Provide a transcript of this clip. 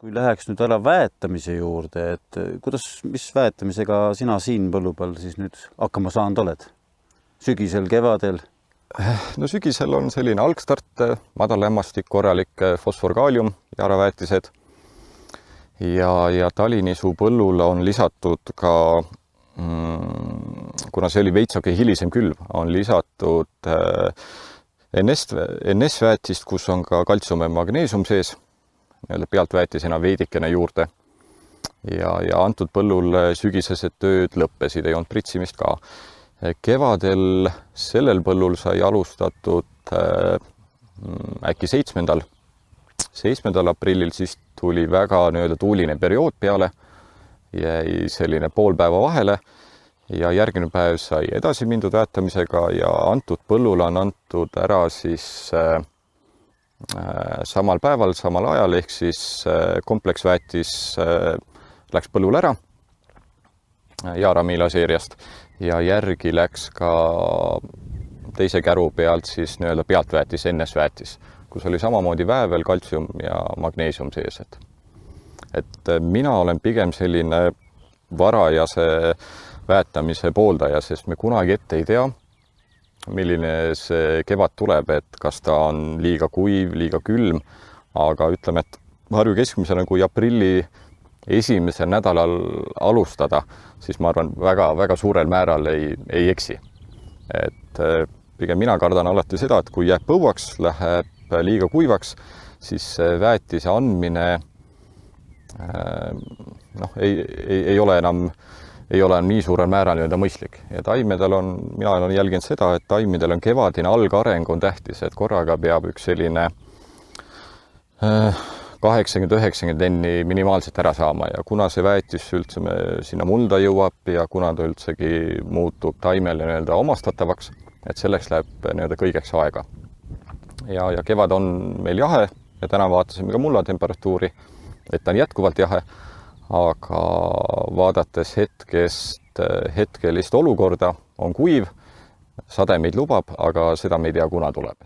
kui läheks nüüd ära väetamise juurde, et mis väetamisega sina siin põllu peal siis nüüd hakkama saanud oled? Sügisel, kevadel? No sügisel on selline algstart, madal lämmastik, korralik fosfor-kaalium, jaraväetised ja talinisuu põllule on lisatud ka, kuna see oli veitsake hilisem külv, on lisatud NS-väetist, kus on ka kaltsium ja magneesium sees, pealtväetisena veidikene juurde ja antud põllul sügisesed tööd lõppesid, ei olnud pritsimist ka. Kevadel sellel põllul sai alustatud äkki 7. aprillil, siis tuli väga tuuline periood peale, jäi selline pool päeva vahele ja järgmine päev sai edasi mindud väetamisega ja antud põllul on antud ära siis samal päeval, samal ajal, ehk siis kompleksväetis läks põllul ära Jaaramiila seeriast ja järgi läks ka teise käru pealt siis pealtväetis, NS-väetis, kus oli samamoodi väävel, kaltsium ja magneesium sees. Et mina olen pigem selline varajase väetamise pooldaja, sest me kunagi ette ei tea, milline see kevad tuleb, et kas ta on liiga kuiv, liiga külm, aga ütleme, et Harju keskmisena, kui aprilli esimesel nädalal alustada, siis ma arvan, väga suurel määral ei eksi. Et pigem mina kardan alati seda, et kui jääb põuaks, läheb liiga kuivaks, siis väetise andmine ei ole enam nii suurel määral mõistlik. Ja taimedel mina olen jälginud seda, et taimedel on kevadine algareng on tähtis, et korraga peab üks selline 80-90 tenni minimaalselt ära saama ja kuna see väetis üldse sinna mulda jõuab ja kuna ta üldsegi muutub taimele omastatavaks, et selleks läheb kõigeks aega. Ja kevad on meil jahe ja täna vaatasime ka mulla temperatuuri, et ta on jätkuvalt jahe, aga vaadates hetkelist olukorda on kuiv, sademeid lubab, aga seda me ei tea, kuna tuleb.